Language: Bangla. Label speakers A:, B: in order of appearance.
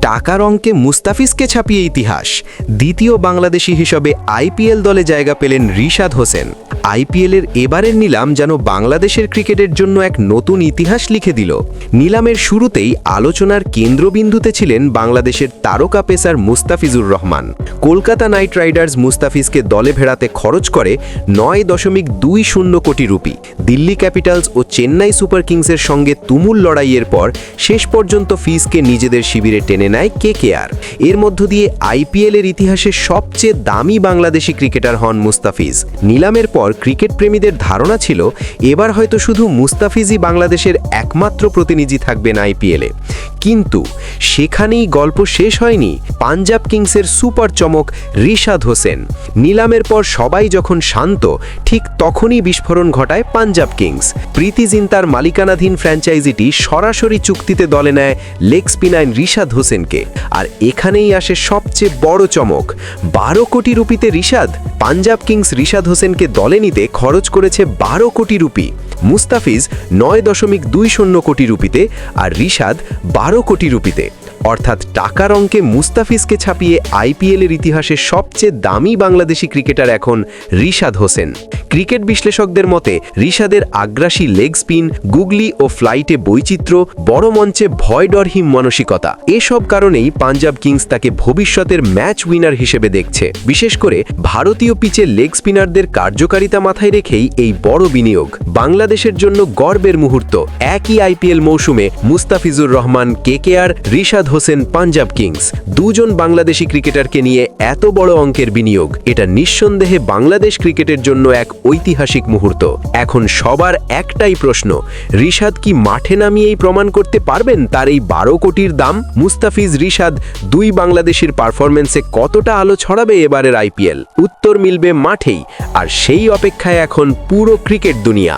A: টাকার অঙ্কে মুস্তাফিজকে ছাপিয়ে ইতিহাস। দ্বিতীয় বাংলাদেশি হিসেবে আইপিএল দলে জায়গা পেলেন রিশাদ হোসেন। আইপিএলের এবারের নিলাম যেন বাংলাদেশের ক্রিকেটের জন্য এক নতুন ইতিহাস লিখে দিল। নিলামের শুরুতেই আলোচনার কেন্দ্রবিন্দুতে ছিলেন বাংলাদেশের তারকা pacer Mustafizur Rahman. Kolkata knight riders মুস্তাফিজকে দলে ভেড়াতে খরচ করে 9.20 কোটি রুপি। দিল্লি ক্যাপিটালস ও চেন্নাই সুপার কিংসের সঙ্গে তুমুল লড়াইয়ের পর শেষ পর্যন্ত ফিজকে নিজেদের শিবিরে টেনে নেয় কেকেআর। এর মধ্য দিয়ে আইপিএলের ইতিহাসে সবচেয়ে দামি বাংলাদেশি ক্রিকেটার হন মুস্তাফিজ। নিলামের পর ক্রিকেট প্রেমীদের ধারণা ছিল এবার হয়তো শুধু মুস্তাফিজই বাংলাদেশের একমাত্র প্রতিনিধি থাকবেন আইপিএলে। কিন্তু সেখানেই গল্প শেষ হয়নি। পাঞ্জাব কিংসের সুপার চমক রিশাদ হোসেন। নিলামের পর সবাই যখন শান্ত, ঠিক তখনই বিস্ফোরণ ঘটায় পাঞ্জাব কিংস। প্রীতি জিন্তার মালিকানাধীন ফ্র্যাঞ্চাইজিটি সরাসরি চুক্তিতে দলে নেয় লেগ স্পিনার রিশাদ হোসেনকে। আর এখানেই আসে সবচেয়ে বড় চমক। 12 কোটি রুপিতে রিশাদ। পাঞ্জাব কিংস রিশাদ হোসেনকে দলে নিতে খরচ করেছে 12 কোটি রুপি। মুস্তাফিজ 9.20 কোটি রুপিতে আর রিশাদ 12 কোটি রুপিতে। অর্থাৎ টাকার অঙ্কে মুস্তাফিজকে ছাপিয়ে আইপিএলের ইতিহাসে সবচেয়ে দামি বাংলাদেশি ক্রিকেটার এখন রিশাদ হোসেন। ক্রিকেট বিশ্লেষকদের মতে রিশাদের আগ্রাসী লেগ স্পিন, গুগলি ও ফ্লাইটে বৈচিত্র্য, বড় মঞ্চে ভয়ডরহীন মানসিকতা, এসব কারণেই পাঞ্জাব কিংস তাকে ভবিষ্যতের ম্যাচ উইনার হিসেবে দেখছে। বিশেষ করে ভারতীয় পিচে লেগ স্পিনারদের কার্যকারিতা মাথায় রেখেই এই বড় বিনিয়োগ। বাংলাদেশের জন্য গর্বের মুহূর্ত। একই আইপিএল মৌসুমে মুস্তাফিজুর রহমান কেকেআর, রিশাদ হোসেন পাঞ্জাব কিংস। দুজন বাংলাদেশি ক্রিকেটারকে নিয়ে এত বড় অঙ্কের বিনিয়োগ, এটা নিঃসন্দেহে বাংলাদেশ ক্রিকেটের জন্য এক ঐতিহাসিক মুহূর্ত। এখন সবার একটাই প্রশ্ন, রিশাদ কি মাঠে নামিয়েই প্রমাণ করতে পারবেন তার এই 12 কোটির দাম? মুস্তাফিজ রিশাদ দুই বাংলাদেশের পারফরম্যান্সে কতটা আলো ছড়াবে এবারের আইপিএল? উত্তর মিলবে মাঠেই, আর সেই অপেক্ষায় এখন পুরো ক্রিকেট দুনিয়া।